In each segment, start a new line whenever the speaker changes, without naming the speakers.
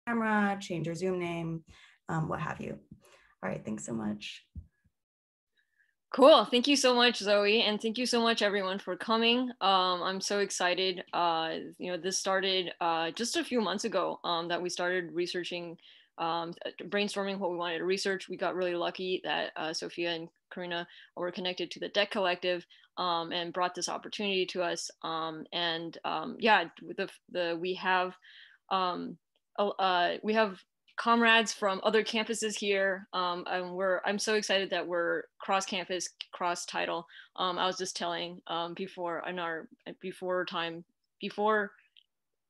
camera, change your Zoom name, what have you. All right, thanks so much.
Cool. Thank you so much, Zoe. And thank you so much, everyone, for coming. I'm so excited. This started just a few months ago that we started researching, brainstorming what we wanted to research. We got really lucky that Sophia and Karina were connected to the Debt Collective and brought this opportunity to us. We have comrades from other campuses here. I'm so excited that we're cross campus, cross title. I was just telling before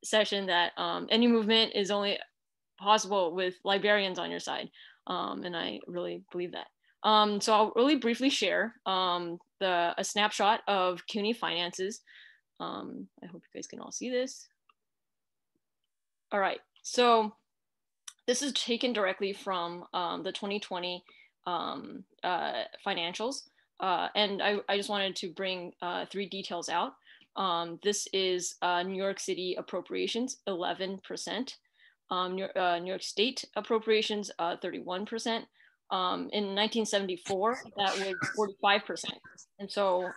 session that any movement is only possible with librarians on your side. And I really believe that. So I'll really briefly share a snapshot of CUNY finances. I hope you guys can all see this. All right, so this is taken directly from the 2020 financials. And I just wanted to bring 3 details out. This is New York City appropriations, 11%. New York State appropriations, 31%. In 1974, that was 45%. And so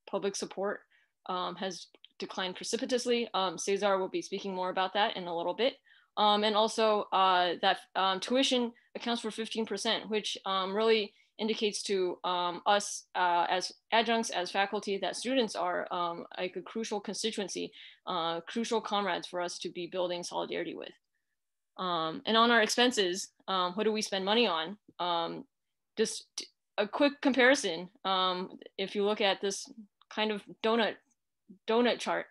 public support has declined precipitously. Cesar will be speaking more about that in a little bit. And also that tuition accounts for 15%, which really indicates to us as adjuncts, as faculty, that students are like a crucial constituency, crucial comrades for us to be building solidarity with. And on our expenses, what do we spend money on? Just a quick comparison. If you look at this kind of donut chart,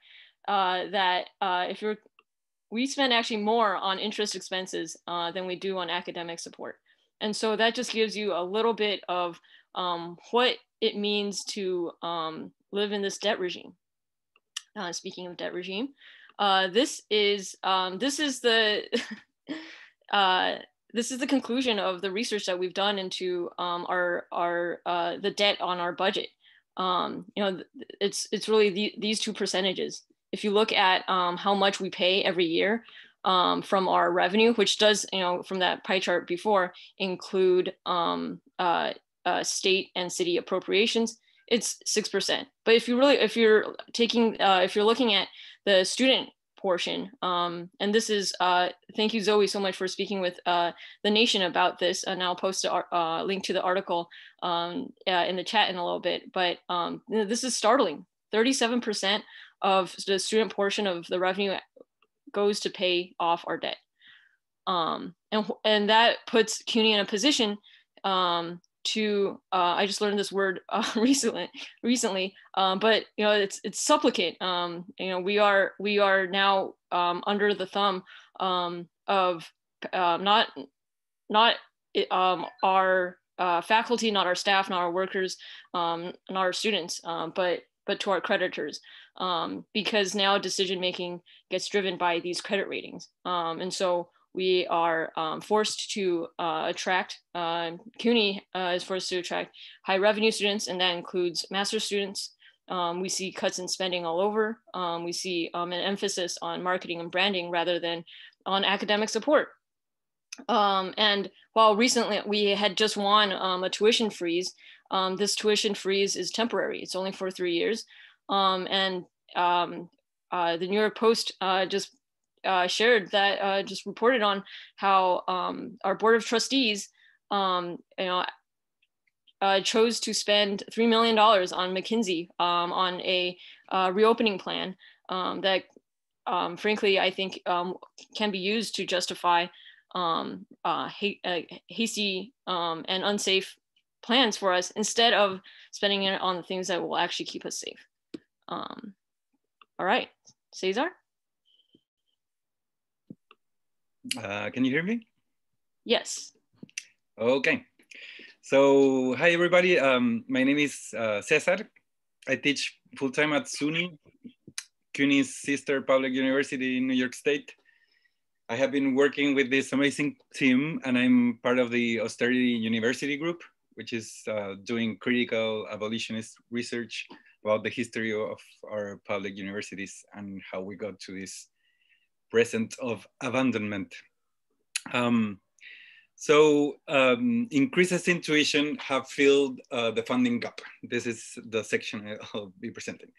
we spend actually more on interest expenses than we do on academic support. And so that just gives you a little bit of what it means to live in this debt regime. Speaking of debt regime, this is the this is the conclusion of the research that we've done into the debt on our budget. It's really these 2 percentages. If you look at how much we pay every year from our revenue, which does, from that pie chart before, include state and city appropriations, it's 6%. But if you're looking at the student portion, and this is, thank you, Zoe, so much for speaking with The Nation about this, and I'll post a link to the article in the chat in a little bit, but this is startling. 37% of the student portion of the revenue goes to pay off our debt. And that puts CUNY in a position to, I just learned this word recently, but it's supplicant. We are now under the thumb of not our faculty, not our staff, not our workers, not our students, but to our creditors, because now decision making gets driven by these credit ratings. And so we are forced to attract, CUNY is forced to attract high revenue students, and that includes master's students. We see cuts in spending all over. We see an emphasis on marketing and branding rather than on academic support. And while recently we had just won a tuition freeze, this tuition freeze is temporary. It's only for 3 years. And the New York Post just shared that, just reported on how our board of trustees chose to spend $3 million on McKinsey on a reopening plan that frankly I think can be used to justify hasty and unsafe plans for us, instead of spending it on the things that will actually keep us safe. All right, Cesar?
Can you hear me?
Yes.
Okay. So, hi everybody. My name is Cesar. I teach full-time at SUNY, CUNY's sister public university in New York State. I have been working with this amazing team, and I'm part of the Austerity University group, which is doing critical abolitionist research about the history of our public universities and how we got to this present of abandonment. Increases in tuition have filled the funding gap. This is the section I'll be presenting.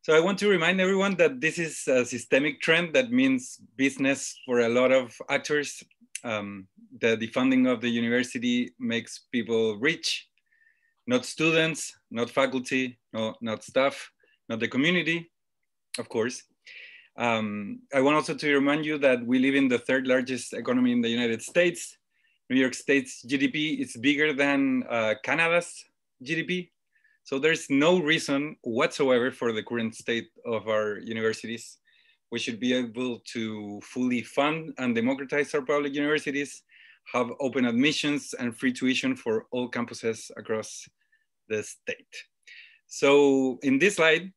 So I want to remind everyone that this is a systemic trend that means business for a lot of actors. The defunding of the university makes people rich, not students, not faculty, no, not staff, not the community, of course. I want also to remind you that we live in the third largest economy in the United States. New York State's GDP is bigger than Canada's GDP. So there's no reason whatsoever for the current state of our universities. We should be able to fully fund and democratize our public universities, have open admissions and free tuition for all campuses across the state. So in this slide,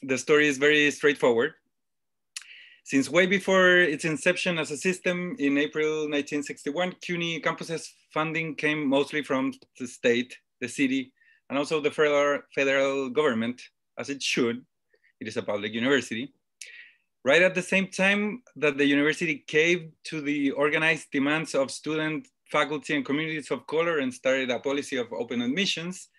the story is very straightforward. Since way before its inception as a system in April 1961, CUNY campuses funding came mostly from the state, the city, and also the federal government, as it should. It is a public university. Right at the same time that the university caved to the organized demands of student, faculty, and communities of color and started a policy of open admissions,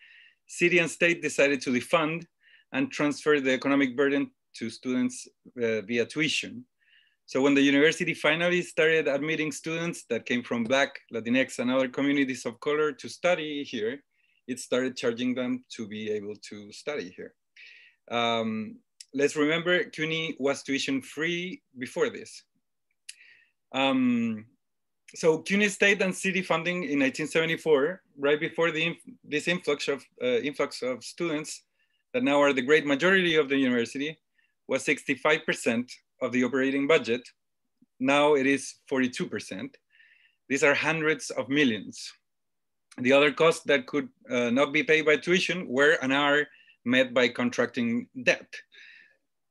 city and state decided to defund and transfer the economic burden to students via tuition. So when the university finally started admitting students that came from Black, Latinx, and other communities of color to study here, it started charging them to be able to study here. Let's remember, CUNY was tuition free before this. So CUNY state and city funding in 1974, right before this influx of students that now are the great majority of the university, was 65% of the operating budget. Now it is 42%. These are hundreds of millions. The other costs that could not be paid by tuition were and are met by contracting debt.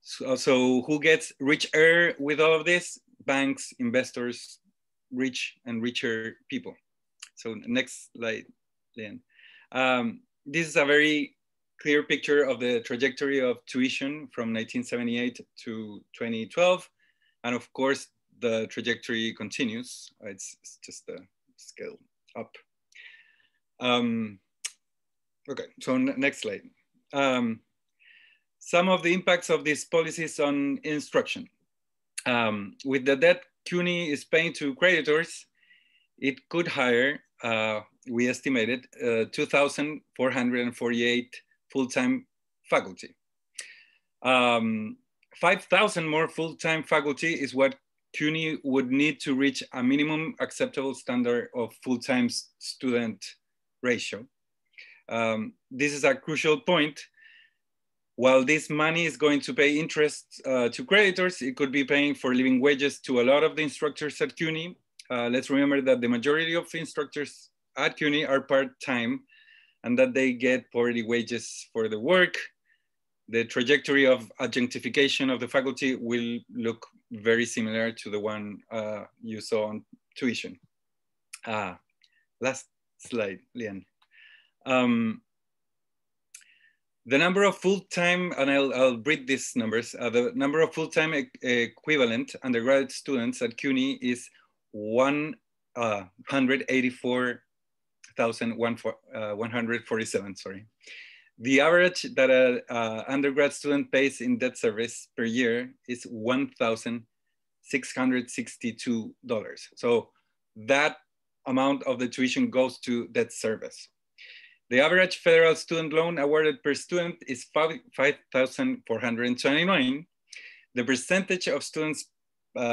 So who gets richer with all of this? Banks, investors, rich and richer people. So next slide, Leanne. This is a very clear picture of the trajectory of tuition from 1978 to 2012. And of course, the trajectory continues. It's just a scale up. Okay, so next slide. Some of the impacts of these policies on instruction. With the debt CUNY is paying to creditors, it could hire, we estimated, 2,448 full-time faculty. 5,000 more full-time faculty is what CUNY would need to reach a minimum acceptable standard of full-time student ratio. This is a crucial point. While this money is going to pay interest to creditors, it could be paying for living wages to a lot of the instructors at CUNY. Let's remember that the majority of instructors at CUNY are part-time and that they get poverty wages for the work. The trajectory of adjunctification of the faculty will look very similar to the one you saw on tuition. Last slide, Leanne. The number of full-time, and I'll read these numbers, the number of full-time equivalent undergraduate students at CUNY is 184,147, sorry. The average that an undergrad student pays in debt service per year is $1,662. So that amount of the tuition goes to debt service. The average federal student loan awarded per student is $5,429. The percentage of students'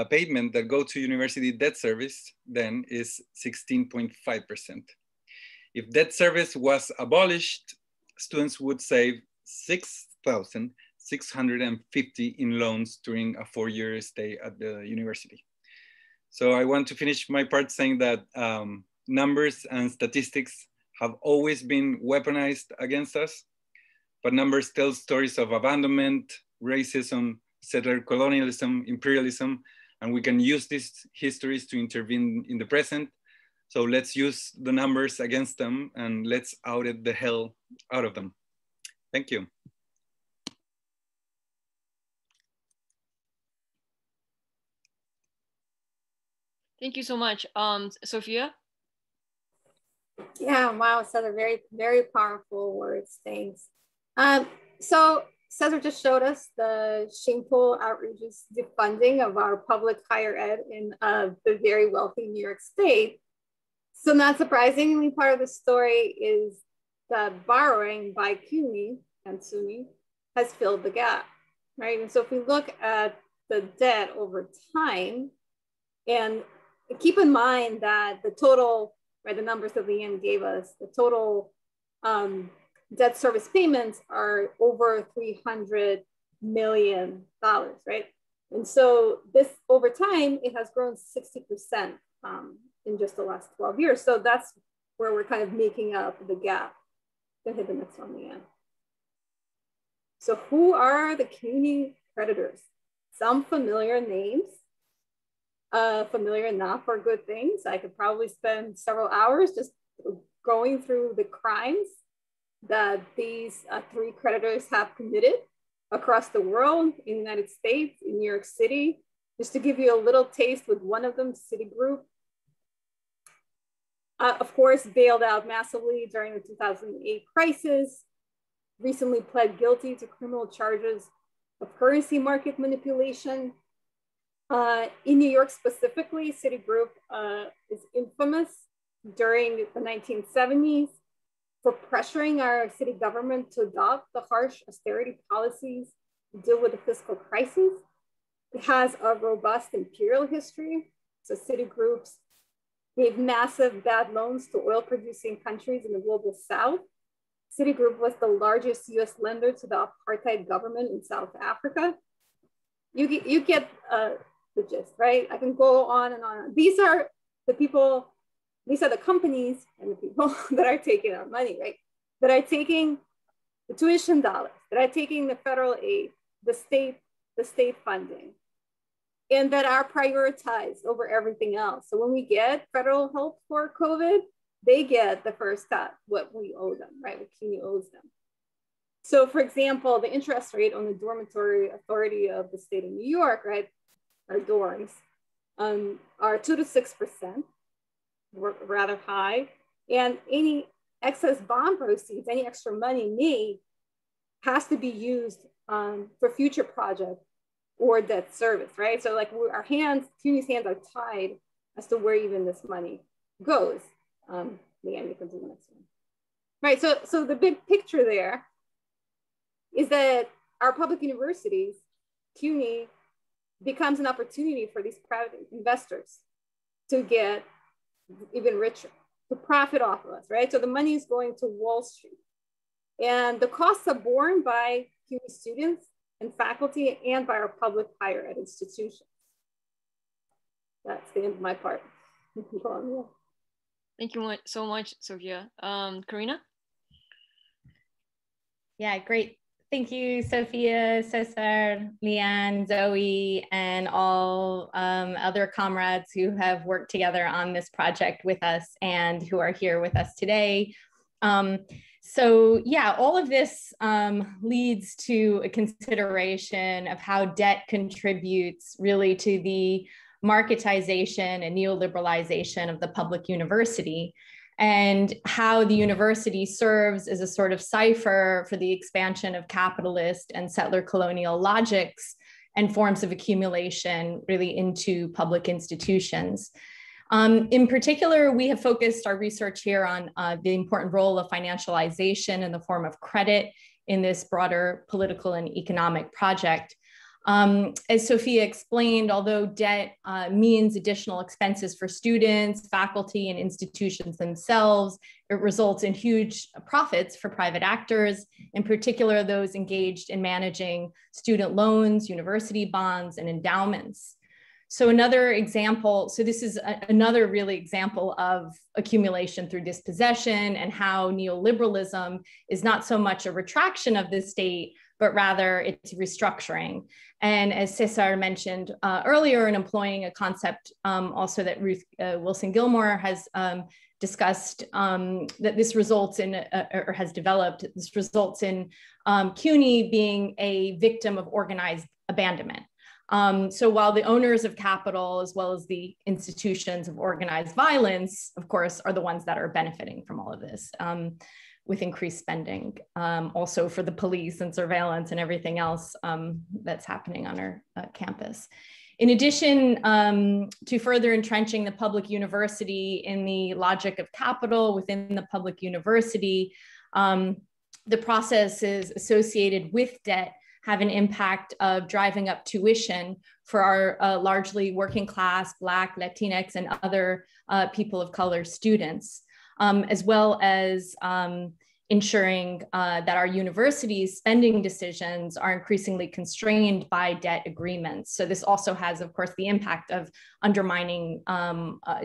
payment that go to university debt service then is 16.5%. If debt service was abolished, students would save $6,650 in loans during a 4-year stay at the university. So I want to finish my part saying that numbers and statistics have always been weaponized against us, but numbers tell stories of abandonment, racism, settler colonialism, imperialism, and we can use these histories to intervene in the present. So let's use the numbers against them and let's audit the hell out of them. Thank you.
Thank you so much. Sophia?
Yeah, wow, Cesar, very, very powerful words, thanks. So Cesar just showed us the shameful, outrageous defunding of our public higher ed in the very wealthy New York State. So not surprisingly, part of the story is that borrowing by CUNY and SUNY has filled the gap, right? And so if we look at the debt over time, and keep in mind that the total, right, the numbers that Leanne gave us, the total debt service payments are over $300 million, right? And so this, over time, it has grown 60% in just the last 12 years. So that's where we're kind of making up the gap. Go ahead, the next one, Leanne. So who are the CUNY creditors? Some familiar names, familiar enough for good things. I could probably spend several hours just going through the crimes that these three creditors have committed across the world, in the United States, in New York City. Just to give you a little taste with one of them, Citigroup, of course, bailed out massively during the 2008 crisis, recently pled guilty to criminal charges of currency market manipulation. In New York specifically, Citigroup is infamous during the 1970s for pressuring our city government to adopt the harsh austerity policies to deal with the fiscal crisis. It has a robust imperial history. So Citigroup's gave massive bad loans to oil producing countries in the global South. Citigroup was the largest US lender to the apartheid government in South Africa. You get the gist, right? I can go on and on. These are the people, these are the companies and the people that are taking our money, right? That are taking the tuition dollars, that are taking the federal aid, the state funding, and that are prioritized over everything else. So when we get federal help for COVID, they get the first cut, what we owe them, right? What CUNY owes them. So for example, the interest rate on the Dormitory Authority of the state of New York, right? Our dorms are 2 to 6%, rather high. And any excess bond proceeds, any extra money made has to be used for future projects or debt service, right? So like our hands, CUNY's hands are tied as to where even this money goes. Leanne, you can do the next one. Right, so the big picture there is that our public universities, CUNY, becomes an opportunity for these private investors to get even richer, to profit off of us, right? So the money is going to Wall Street. And the costs are borne by CUNY students and faculty and by our public higher ed institutions. That's the end of my part.
Thank you so much, Sophia. Karina?
Yeah, great. Thank you, Sophia, Cesar, Leanne, Zoe, and all other comrades who have worked together on this project with us and who are here with us today. So yeah, all of this leads to a consideration of how debt contributes really to the marketization and neoliberalization of the public university, and how the university serves as a sort of cipher for the expansion of capitalist and settler colonial logics and forms of accumulation really into public institutions. In particular, we have focused our research here on the important role of financialization in the form of credit in this broader political and economic project. As Sophia explained, although debt means additional expenses for students, faculty, and institutions themselves, it results in huge profits for private actors, in particular those engaged in managing student loans, university bonds, and endowments. So another example, so this is another really example of accumulation through dispossession and how neoliberalism is not so much a retraction of the state, but rather it's restructuring. And as Cesar mentioned earlier, in employing a concept also that Ruth Wilson-Gilmore has discussed, that this results in, or has developed, this results in CUNY being a victim of organized abandonment. So while the owners of capital, as well as the institutions of organized violence, of course, are the ones that are benefiting from all of this with increased spending, also for the police and surveillance and everything else that's happening on our campus. In addition to further entrenching the public university in the logic of capital within the public university, the processes associated with debt have an impact of driving up tuition for our largely working class, Black, Latinx, and other people of color students, as well as ensuring that our universities' spending decisions are increasingly constrained by debt agreements. So this also has, of course, the impact of undermining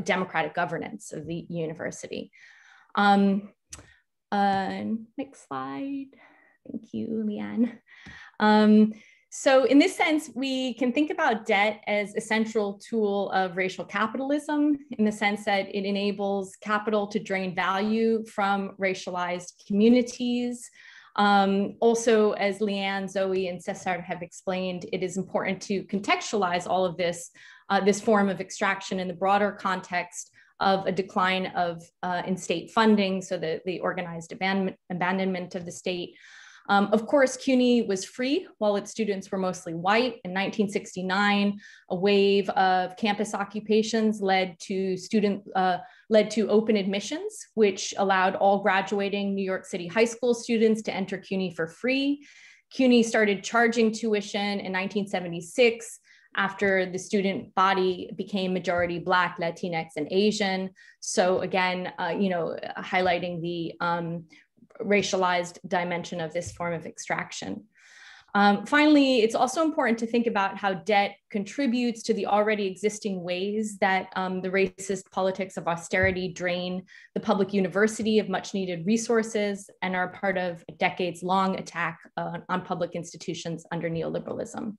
democratic governance of the university. Next slide. Thank you, Leanne. So in this sense, we can think about debt as a central tool of racial capitalism in the sense that it enables capital to drain value from racialized communities. Also, as Leanne, Zoe, and Cesar have explained, it is important to contextualize all of this, this form of extraction in the broader context of a decline of in state funding, so the organized abandonment of the state. Of course, CUNY was free while its students were mostly white. In 1969, a wave of campus occupations led to open admissions, which allowed all graduating New York City high school students to enter CUNY for free. CUNY started charging tuition in 1976 after the student body became majority Black, Latinx, and Asian. So again, highlighting the racialized dimension of this form of extraction. Finally, it's also important to think about how debt contributes to the already existing ways that the racist politics of austerity drain the public university of much needed resources and are part of a decades-long attack on public institutions under neoliberalism.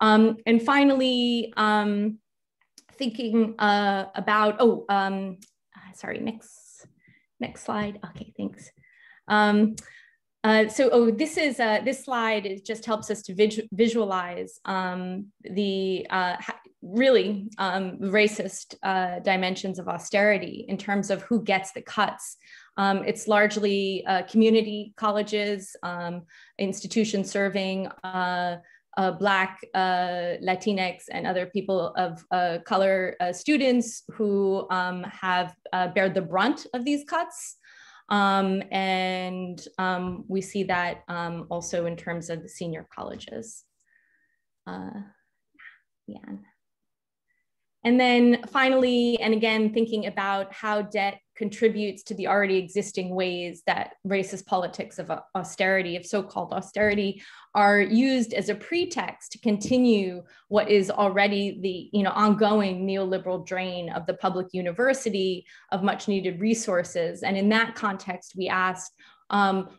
And finally, thinking about, sorry, next slide. Okay, thanks. This slide just helps us to visualize the really racist dimensions of austerity in terms of who gets the cuts. It's largely community colleges, institutions serving Black, Latinx, and other people of color students who have bared the brunt of these cuts. We see that also in terms of the senior colleges. Yeah. And then finally, and again, thinking about how debt contributes to the already existing ways that racist politics of austerity, of so-called austerity, are used as a pretext to continue what is already the ongoing neoliberal drain of the public university of much needed resources. And in that context, we asked,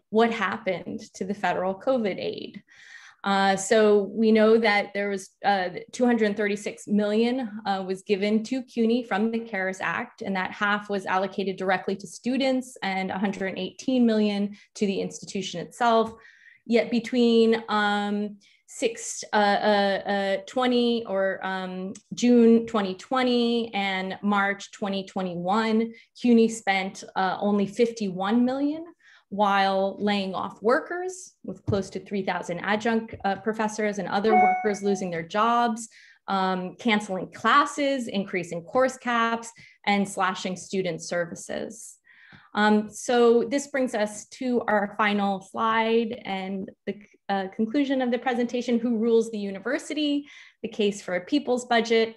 what happened to the federal COVID aid? So we know that there was 236 million was given to CUNY from the CARES Act, and that half was allocated directly to students and 118 million to the institution itself. Yet between June 2020 and March 2021, CUNY spent only 51 million, while laying off workers with close to 3,000 adjunct professors and other workers losing their jobs, canceling classes, increasing course caps, and slashing student services. So this brings us to our final slide and the conclusion of the presentation: who rules the university, the case for a people's budget.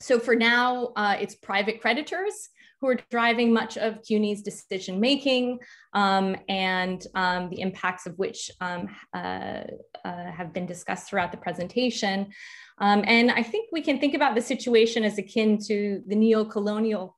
So for now, it's private creditors who are driving much of CUNY's decision-making and the impacts of which have been discussed throughout the presentation. And I think we can think about the situation as akin to the neo-colonial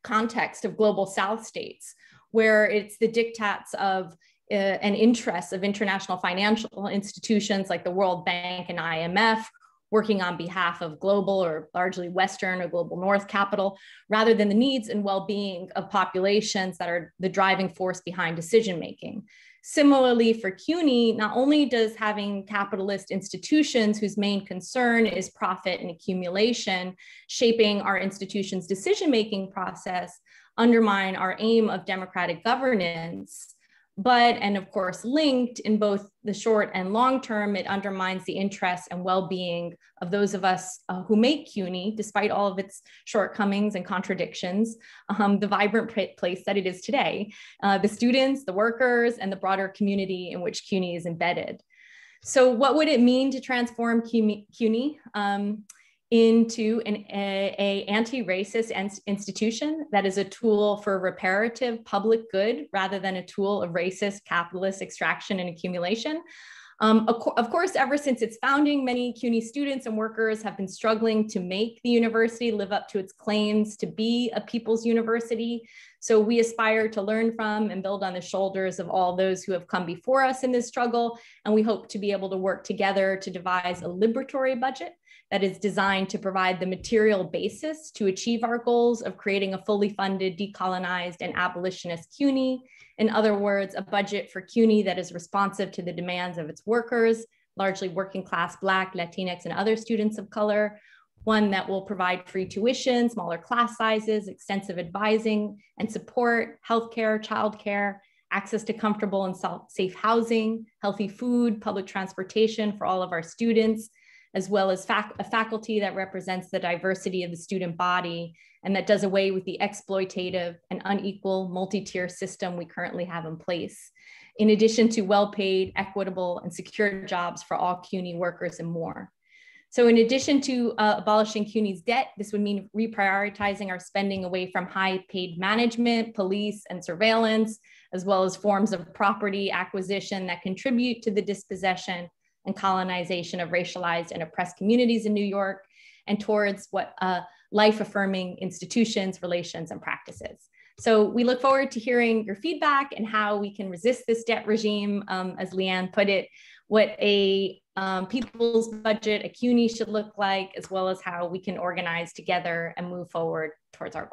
context of global South states, where it's the diktats of and interests of international financial institutions like the World Bank and IMF, working on behalf of global or largely Western or global North capital, rather than the needs and well-being of populations that are the driving force behind decision-making. Similarly, for CUNY, not only does having capitalist institutions whose main concern is profit and accumulation shaping our institution's decision-making process undermine our aim of democratic governance, but, and of course, linked in both the short and long term, it undermines the interests and well-being of those of us who make CUNY, despite all of its shortcomings and contradictions, the vibrant place that it is today, the students, the workers, and the broader community in which CUNY is embedded. So what would it mean to transform CUNY into an anti-racist institution that is a tool for reparative public good rather than a tool of racist capitalist extraction and accumulation? Of course, ever since its founding, many CUNY students and workers have been struggling to make the university live up to its claims to be a people's university. So we aspire to learn from and build on the shoulders of all those who have come before us in this struggle. And we hope to be able to work together to devise a liberatory budget that is designed to provide the material basis to achieve our goals of creating a fully funded, decolonized, and abolitionist CUNY. In other words, a budget for CUNY that is responsive to the demands of its workers, largely working class, Black, Latinx, and other students of color, one that will provide free tuition, smaller class sizes, extensive advising and support, healthcare, childcare, access to comfortable and safe housing, healthy food, public transportation for all of our students, as well as a faculty that represents the diversity of the student body and that does away with the exploitative and unequal multi-tier system we currently have in place, in addition to well-paid, equitable, and secure jobs for all CUNY workers and more. So in addition to abolishing CUNY's debt, this would mean reprioritizing our spending away from high-paid management, police, and surveillance, as well as forms of property acquisition that contribute to the dispossession and colonization of racialized and oppressed communities in New York, and towards what life-affirming institutions, relations, and practices. So we look forward to hearing your feedback and how we can resist this debt regime, as Leanne put it, what a people's budget, a CUNY should look like, as well as how we can organize together and move forward towards our goals.